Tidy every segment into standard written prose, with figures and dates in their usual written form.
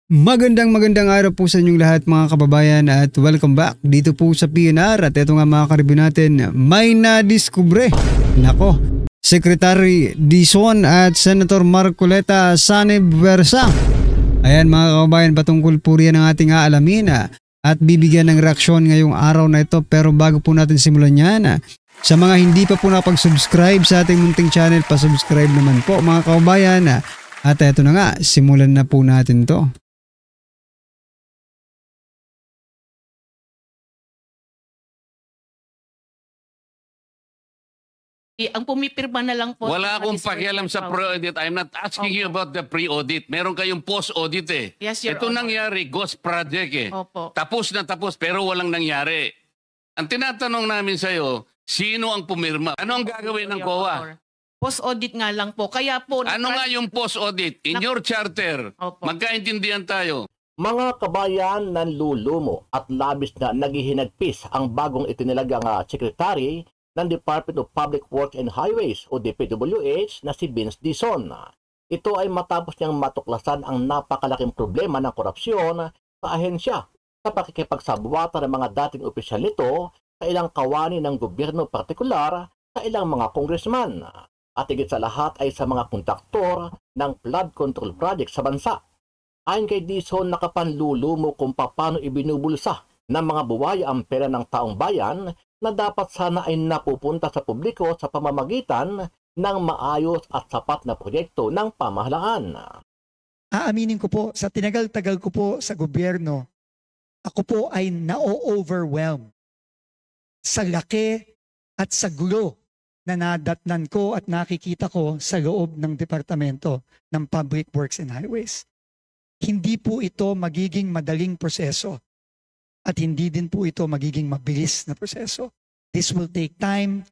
Magandang araw po sa inyong lahat mga kababayan at welcome back dito po sa PNR at ito nga mga karibyo natin, may nadiskubre. Nako, Secretary Dizon at Senator Marcoleta Sanibversa. Ayan mga kababayan, patungkol po riyan ang ating aalamin at bibigyan ng reaksyon ngayong araw na ito. Pero bago po natin simulan yan, sa mga hindi pa po nakapag-subscribe sa ating munting channel, pa-subscribe naman po mga kababayan. At ito na nga, simulan na po natin to. Ang pumipirma na lang po. Wala akong pakialam sa pre-audit. I'm not asking you about the pre-audit. Meron kayong post-audit eh. Yes, Your Ito Honor. nangyari, ghost project eh. Opo. Tapos na tapos pero walang nangyari. Ang tinatanong namin sa'yo, sino ang pumirma? Ano ang gagawin ng Your COA? Honor. Post-audit nga lang po. Kaya po... Ano nga yung post-audit? In your charter, Opo. magkaintindihan tayo. Mga kabayan, nanlulumo at labis na naghihinagpis ang bagong itinilagang sekretary ng Department of Public Works and Highways o DPWH na si Vince Dizon. Ito ay matapos niyang matuklasan ang napakalaking problema ng korupsyon sa ahensya sa pakikipagsabwata ng mga dating opisyal nito sa ilang kawani ng gobyerno, partikular sa ilang mga congressman. At higit sa lahat ay sa mga kontraktor ng flood control project sa bansa. Ayon kay Dizon, nakapanlulumo kung paano ibinubulsa ng mga buwaya ang pera ng taong bayan na dapat sana ay napupunta sa publiko sa pamamagitan ng maayos at sapat na proyekto ng pamahalaan. Aaminin ko po, sa tinagal-tagal ko po sa gobyerno, ako po ay na-overwhelm sa laki at sa gulo na nadatnan ko at nakikita ko sa loob ng Departamento ng Public Works and Highways. Hindi po ito magiging madaling proseso at hindi din po ito magiging mabilis na proseso. This will take time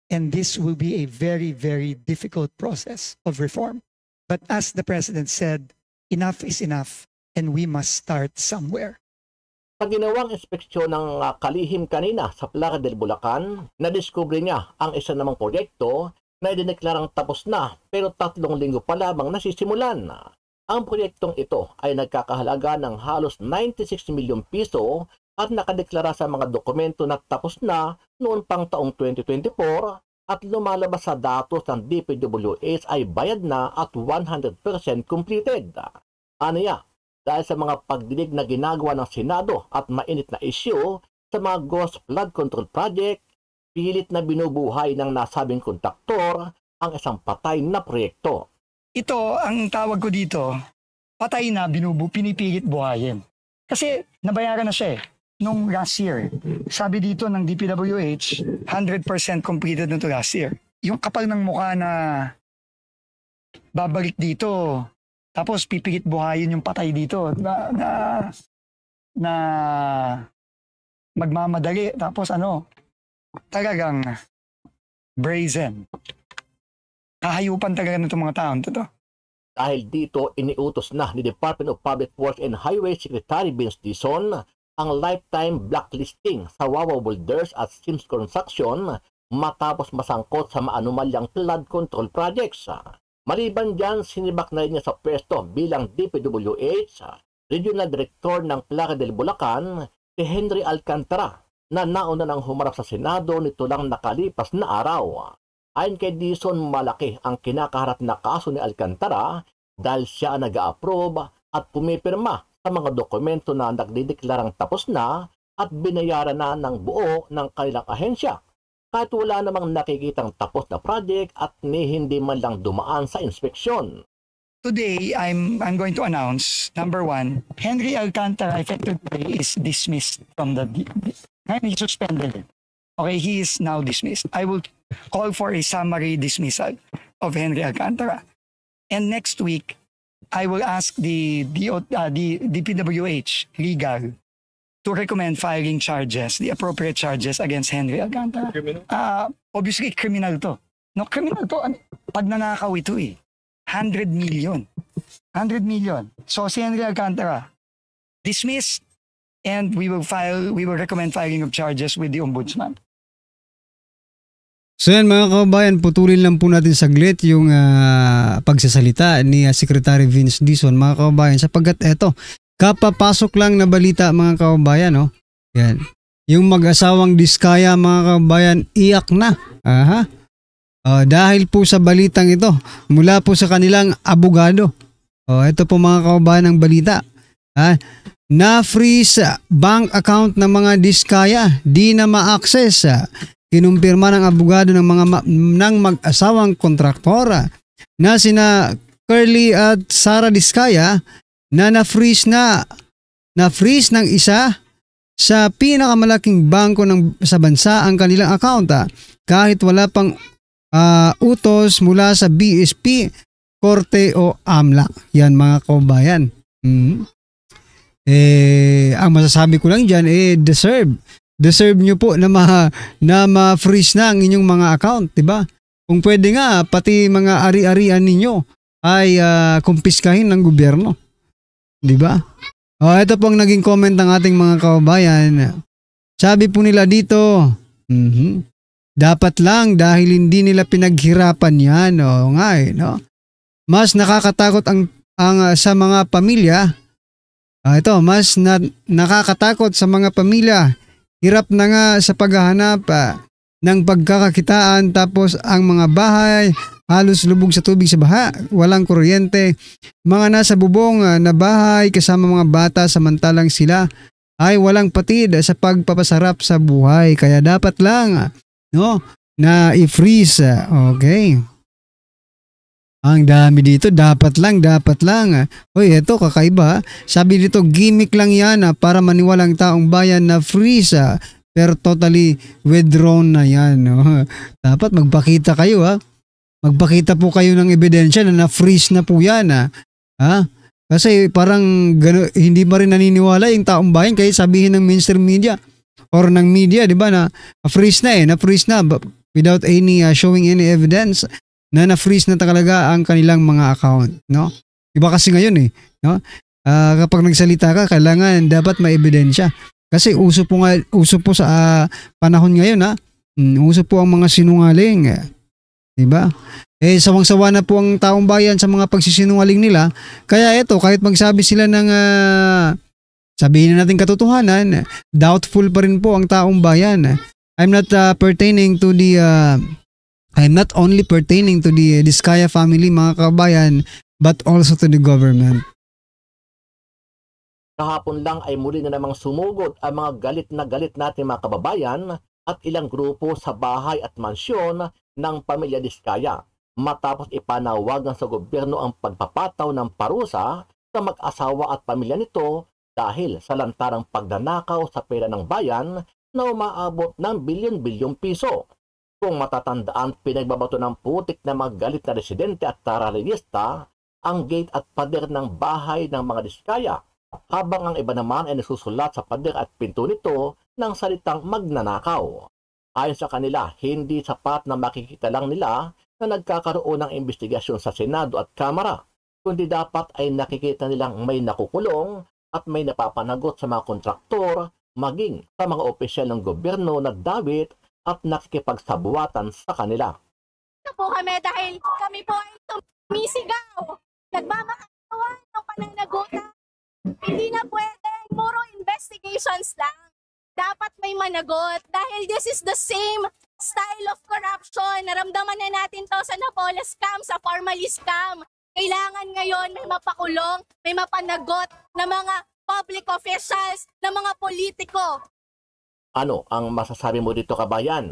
and this will be a very, very difficult process of reform. But as the President said, enough is enough and we must start somewhere. Sa ginawang inspeksyon ng kalihim kanina sa Plaza del Bulacan, nadiskubre niya ang isa namang proyekto na idineklarang tapos na pero 3 linggo pa lamang nasisimulan. Ang proyektong ito ay nagkakahalaga ng halos 96 milyong piso at nakadeklara sa mga dokumento na tapos na noon pang taong 2024 at lumalabas sa datos ng DPWH ay bayad na at 100% completed. Aniya, dahil sa mga pagdinig na ginagawa ng Senado at mainit na issue sa mga ghost flood control project, pilit na binubuhay ng nasabing kontraktor ang isang patay na proyekto. Ito, ang tawag ko dito, patay na pinipilit buhayin. Kasi nabayaran na siya nung last year. Sabi dito ng DPWH, 100% completed na to last year. Yung kapal ng mukha na babalik dito, tapos pipilit buhayin yung patay dito na magmamadali. Tapos talagang brazen. Kahayupan talaga ng mga taon to. Dahil dito, iniutos na ni Department of Public Works and Highways Secretary Vince Dizon ang lifetime blacklisting sa Wawa Builders at Sims Construction matapos masangkot sa maanumalyang flood control projects. Maliban dyan, sinibak na rin niya sa pwesto bilang DPWH Regional Director ng Plaza del Bulacan si Henry Alcantara na nauna nang humarap sa Senado nito lang nakalipas na araw. Ayon kay Dizon, malaki ang kinakaharap na kaso ni Alcantara dahil siya nag-a-approve at pumipirma sa mga dokumento na nagdideklarang tapos na at binayaran na ng buo ng kanilang ahensya. Kahit wala namang nakikitang tapos na project at hindi man lang dumaan sa inspeksyon. Today, I'm going to announce, number 1, Henry Alcantara effective today is dismissed from the... He's suspended. Okay, he is now dismissed. I will call for a summary dismissal of Henry Alcantara. And next week, I will ask the DPWH legal to recommend filing charges, the appropriate charges against Henry Alcantara. Obviously, criminal to. No, criminal to. Pag nanakaw ito 100 million. 100 million. So si Henry Alcantara, dismissed, and we will recommend filing of charges with the Ombudsman. So yan mga kababayan, putulin lang po natin saglit yung pagsasalita ni Secretary Vince Dizon mga kababayan sapagkat eto, kapapasok lang na balita mga kababayan, no? Yan. Yung mag-asawang Diskaya mga kababayan, iyak na. Aha. Dahil po sa balitang ito, mula po sa kanilang abogado. Ito po mga kababayan ng balita. Na-freeze bank account ng mga Diskaya, di na ma-access. Kinumpirma ng abogado ng ng mag-asawang kontraktor na sina Curly at Sara Diskaya na na-freeze ng isa sa pinakamalaking bangko sa bansa ang kanilang account kahit wala pang utos mula sa BSP, Korte o AMLA. Yan mga kababayan. Ang masasabi ko lang dyan, deserve nyo po na ma-freeze na ang inyong mga account, diba? Kung pwede nga, pati mga ari-arian ninyo ay kumpiskahin ng gobyerno. Diba? Ito po ang naging comment ng ating mga kababayan. Sabi po nila dito, dapat lang dahil hindi nila pinaghirapan yan. Oo nga no? Mas nakakatakot ang sa mga pamilya. Mas nakakatakot sa mga pamilya. Hirap na nga sa paghahanap ng pagkakakitaan tapos ang mga bahay halos lubog sa tubig sa baha, walang kuryente, mga nasa bubong na bahay kasama mga bata samantalang sila ay walang patid sa pagpapasarap sa buhay. Kaya dapat lang na i-freeze. Okay. Ang dami dito, dapat lang. Hoy, eto kakaiba. Sabi dito, gimmick lang yan para maniwalang taong bayan na freeze pero totally withdrawn na yan. Dapat magpakita kayo Magpakita po kayo ng ebidensya na na-freeze na po yan. Kasi parang hindi pa rin naniniwala yung taong bayan kaya sabihin ng mainstream media or ng media, di ba, na na-freeze na without any showing any evidence na na-freeze na talaga ang kanilang mga account, no? Iba kasi ngayon no? Kapag nagsalita ka, kailangan dapat may ebidensya. Kasi uso po sa panahon ngayon, uso po ang mga sinungaling. Diba? Sawang-sawa na po ang taong bayan sa mga pagsisinungaling nila. Kaya ito, kahit magsabi sila ng sabihin na natin katotohanan, doubtful pa rin po ang taong bayan. I'm not only pertaining to the Diskaya family mga kabayan, but also to the government. Kahapon lang ay muli na namang sumugod ang mga galit na galit natin mga kababayan at ilang grupo sa bahay at mansyon ng pamilya Diskaya matapos ipanawagan sa gobyerno ang pagpapataw ng parusa sa mag-asawa at pamilya nito dahil sa lantarang pagnanakaw sa pera ng bayan na umaabot ng bilyon-bilyong piso. Kung matatandaan, pinagbabato ng putik na mga galit na residente at terorista ang gate at pader ng bahay ng mga Diskaya, habang ang iba naman ay nasusulat sa pader at pinto nito ng salitang magnanakaw. Ayon sa kanila, hindi sapat na makikita lang nila na nagkakaroon ng investigasyon sa Senado at Kamara, kundi dapat ay nakikita nilang may nakukulong at may napapanagot sa mga kontraktor, maging sa mga opisyal ng gobyerno na dawit at nakikipagsabuatan sa kanila. Ito po kami dahil kami po ay tumisigaw, nagmamakaawan ng pananagutan. Hindi na pwede, puro investigations lang. Dapat may managot dahil this is the same style of corruption. Naramdaman na natin to sa Napola scam, sa Formally scam. Kailangan ngayon may mapakulong, may mapanagot na mga public officials, na mga politiko. Ano ang masasabi mo dito kabayan?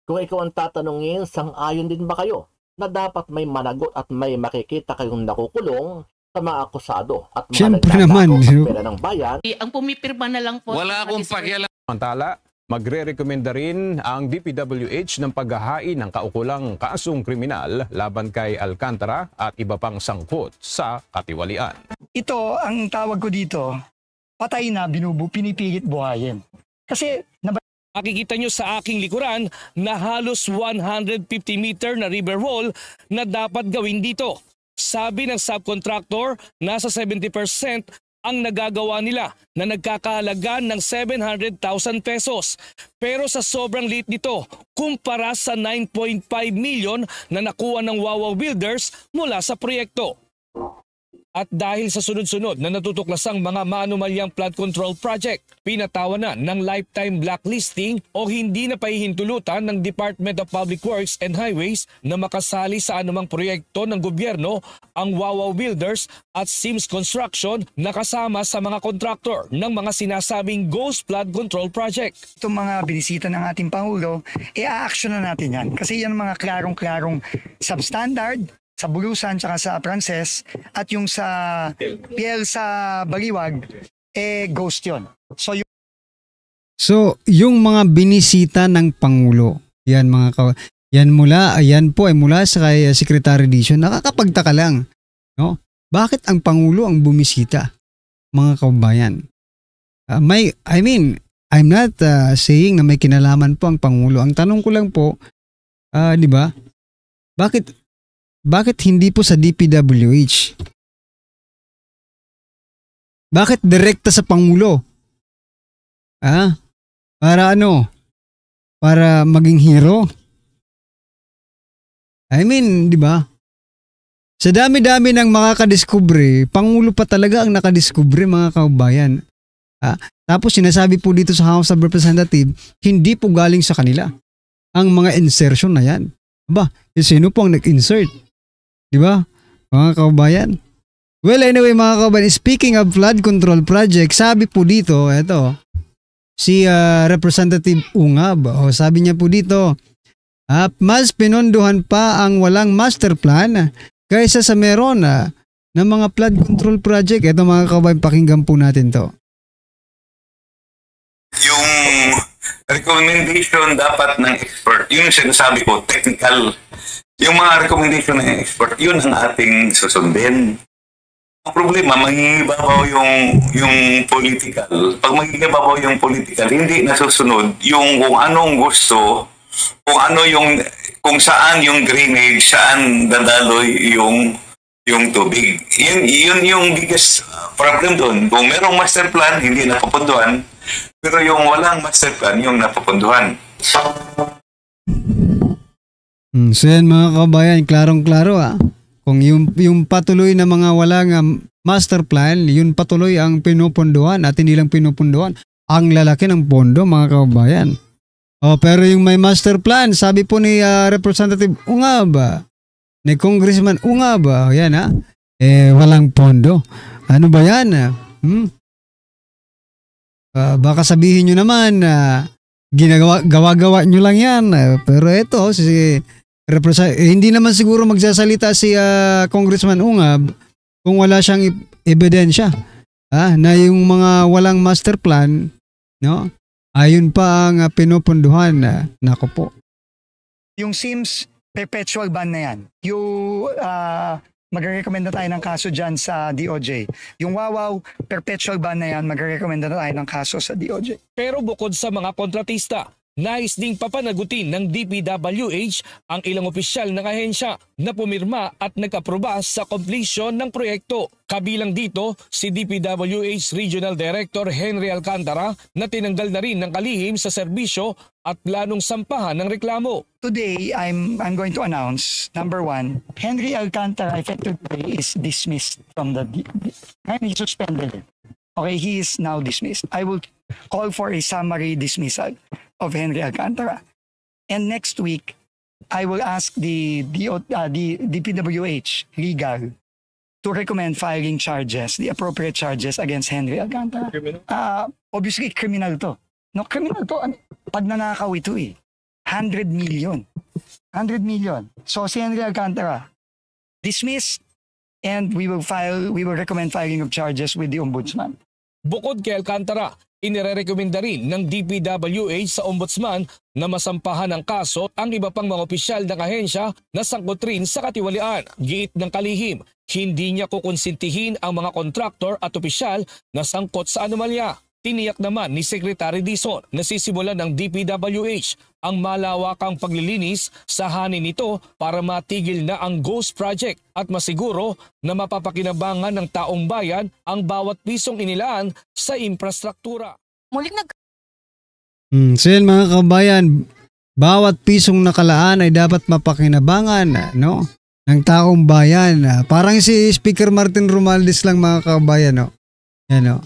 Kung ikaw ang tatanungin, sang-ayon din ba kayo na dapat may managot at may makikita kayong nakukulong sa mga akusado at mga Siyempre naman, sa pera ng bayan? Ang pumipirma na lang po. Wala akong pakialam. Samantala, magre-rekomenda rin ang DPWH ng paghahain ng kaukulang kasong kriminal laban kay Alcantara at iba pang sangkot sa katiwalian. Ito, ang tawag ko dito, patay na, pinipilit buhayin. Kasi Makikita nyo sa aking likuran na halos 150 meter na river wall na dapat gawin dito. Sabi ng subcontractor, nasa 70% ang nagagawa nila na nagkakahalaga ng 700,000 pesos. Pero sa sobrang liit nito, kumpara sa 9.5 million na nakuha ng Wawa Builders mula sa proyekto. At dahil sa sunod-sunod na natutuklasang mga maanumalyang flood control project, pinatawanan ng lifetime blacklisting o hindi na pahihintulutan ng Department of Public Works and Highways na makasali sa anumang proyekto ng gobyerno ang Wawaw Builders at Sims Construction na kasama sa mga kontraktor ng mga sinasabing Ghost Flood Control Project. Itong mga binisita ng ating Pangulo, i-a-action na natin yan. Kasi yan mga klarong-klarong substandard, sa Bulusan tsaka sa Prances, at yung sa PL sa Baliwag, ghost yun. So, yung mga binisita ng Pangulo, yan yan po ay mula sa kay Secretary Dizon, nakakapagtaka lang, no? Bakit ang Pangulo ang bumisita, mga kababayan? I'm not saying na may kinalaman po ang Pangulo. Ang tanong ko lang po, di ba? Bakit hindi po sa DPWH? Bakit direkta sa Pangulo? Para ano? Para maging hero? Di ba? Sa dami-dami ng makakadiskubre, Pangulo pa talaga ang nakadiskubre, mga kababayan. Tapos sinasabi po dito sa House of Representatives, hindi po galing sa kanila ang mga insertion na yan. Sino po ang nag-insert? Di ba, mga kababayan? Well, anyway, mga kababayan, speaking of flood control project, sabi po dito, si Representative Ungab, sabi niya po dito, mas pinondohan pa ang walang master plan kaysa sa meron na mga flood control project. Ito, mga kababayan, pakinggan po natin to. Yung recommendation dapat ng expert, yun yung sinasabi ko, technical. Yung mga recommendation ng expert, yun ang ating susundin. Ang problema, mangingibabaw yung political. Pag mangingibabaw yung political, hindi nasusunod yung kung anong gusto, kung saan yung drainage, saan dadaloy yung tubig. Yun yung biggest problem doon. Kung merong master plan, hindi napapunduhan. Pero yung walang master plan, yung napapunduhan. So yan, mga kabayan, klarong-klaro Kung yung patuloy na mga walang master plan, yun patuloy ang pinupunduhan at hindi lang pinupunduhan. Ang lalaki ng pondo, mga kabayan. Pero yung may master plan, sabi po ni Representative Ungab, ni Congressman Ungab, yan walang pondo. Ano ba yan? Baka sabihin nyo naman gawa-gawa nyo lang yan. Pero ito, hindi naman siguro magsasalita si Congressman Ungab kung wala siyang ebidensya na yung mga walang master plan, no? Ayun pa ang pinupunduhan. Nako po. Yung Sims, perpetual ban na yan. Yung magre-recommend na tayo ng kaso dyan sa DOJ. Yung Wawaw, perpetual ban na yan, magre-recommend na tayo ng kaso sa DOJ. Pero bukod sa mga kontratista, nais ding papanagutin ng DPWH ang ilang opisyal ng ahensya na pumirma at nag-aproba sa completion ng proyekto. Kabilang dito si DPWH Regional Director Henry Alcantara na tinanggal na rin ng kalihim sa serbisyo at planong sampahan ng reklamo. Today, I'm going to announce, number one, Henry Alcantara effective today is dismissed from the he's suspended. Okay, he is now dismissed. I will call for a summary dismissal of Henry Alcantara. And next week, I will ask the DPWH legal to recommend filing charges, the appropriate charges against Henry Alcantara. Obviously, criminal to. No, criminal to. Pag nanakaw ito 100 million. 100 million. So si Henry Alcantara, dismissed, and we will recommend filing of charges with the Ombudsman. Bukod kay Alcantara, inirekomenda rin ng DPWH sa Ombudsman na masampahan ng kaso ang iba pang mga opisyal ng ahensya na sangkot rin sa katiwalian. Giit ng kalihim, hindi niya kukonsintihin ang mga kontraktor at opisyal na sangkot sa anomalya. Tiniyak naman ni Secretary Dizon na sisimulan ng DPWH ang malawakang paglilinis sa hanin nito para matigil na ang Ghost Project at masiguro na mapapakinabangan ng taong bayan ang bawat pisong inilaan sa infrastruktura. Muling So yan, mga kabayan, bawat pisong nakalaan ay dapat mapakinabangan, no? ng taong bayan. Parang si Speaker Martin Romualdez lang mga kabayan, no? Yan, no?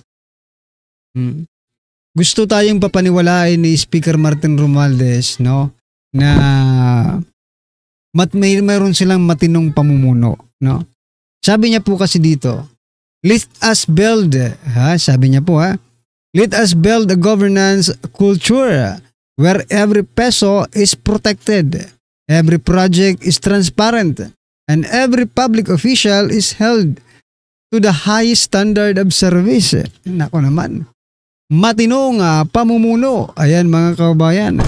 Gusto tayong papaniwalain ni Speaker Martin Romualdez, no? Na mayroon silang matinong pamumuno, no? Sabi niya po kasi dito, let us build, sabi niya po, let us build a governance culture where every peso is protected, every project is transparent, and every public official is held to the highest standard of service. Nako naman. Matinong pamumuno. Ayan mga kabayan.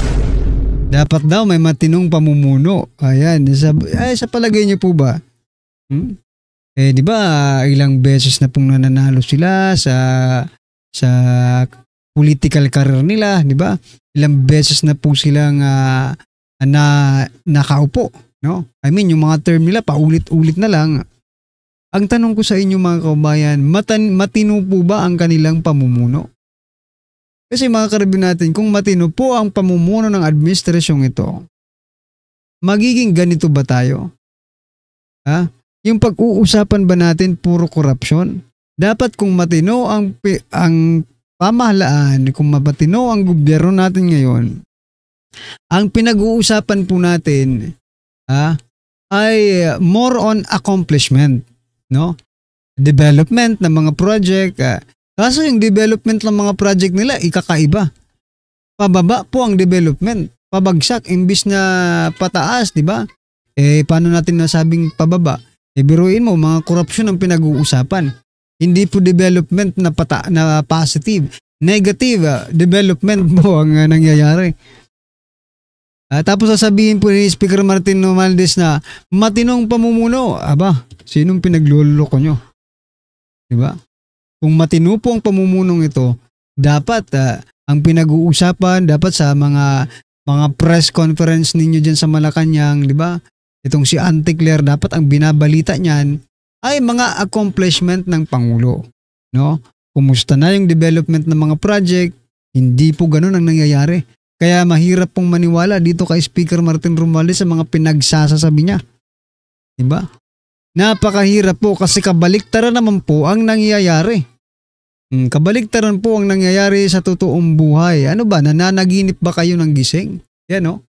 Dapat daw may matinong pamumuno. Ayan. Sa palagay niyo po ba? Di ba ilang beses na pong nananalo sila sa political career nila, di ba? Ilang beses na po silang nakaupo, no? I mean, yung mga term nila paulit-ulit na lang. Ang tanong ko sa inyo mga kabayan, matino po ba ang kanilang pamumuno? Kasi mga karibin natin, kung matino po ang pamumuno ng administrasyong ito, magiging ganito ba tayo? Yung pag-uusapan ba natin puro korupsyon? Dapat kung matino ang pamahalaan, kung matino ang gobyerno natin ngayon, ang pinag-uusapan po natin ay more on accomplishment, no? Development ng mga project. Kaso yung development ng mga project nila, ikakaiba. Pababa po ang development. Pabagsak, imbis na pataas, di ba? Paano natin nasabing pababa? Biruin mo, mga korupsyon ang pinag-uusapan. Hindi po development na positive. Negative development po ang nangyayari. Tapos sasabihin po ni Speaker Martin Romualdez na matinong pamumuno. Aba, sinong pinagluloko nyo? Diba? Kung matino po ang pamumunong ito, dapat ang pinag-uusapan, dapat sa mga press conference ninyo dyan sa Malacanang, di ba? Itong si Auntie Claire, dapat ang binabalita niyan ay mga accomplishment ng Pangulo. No? Kumusta na yung development ng mga project? Hindi po ganun ang nangyayari. Kaya mahirap pong maniwala dito kay Speaker Martin Romualdez sa mga pinagsasasabi niya. Diba? Napakahirap po kasi kabaliktaran naman po ang nangyayari. Kabaliktaran po ang nangyayari sa totoong buhay. Ano ba? Nananaginip ba kayo ng gising? Yan, no?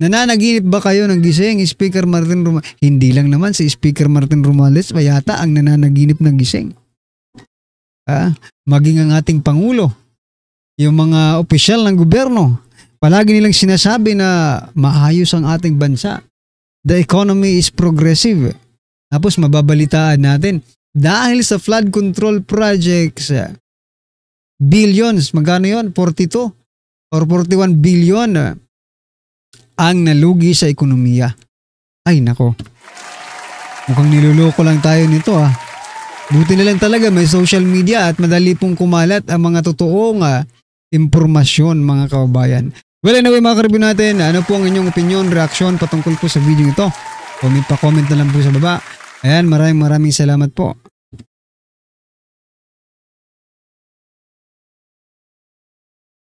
Nananaginip ba kayo ng gising, Speaker Martin Romualdez? Hindi lang naman si Speaker Martin Romualdez, yata ang nananaginip ng gising. Maging ang ating Pangulo, yung mga opisyal ng gobyerno, palagi nilang sinasabi na maayos ang ating bansa. The economy is progressive. Tapos mababalitaan natin, dahil sa flood control projects, billions, magkano yun? 42 or 41 billion ang nalugi sa ekonomiya. Ay nako, mukhang niluloko lang tayo nito Buti na lang talaga may social media at madali pong kumalat ang mga totoong impormasyon mga kababayan. Well anyway mga karibyo natin, ano po ang inyong opinion, reaksyon patungkol po sa video ito? Comment na lang po sa baba. Ayan, maraming salamat po.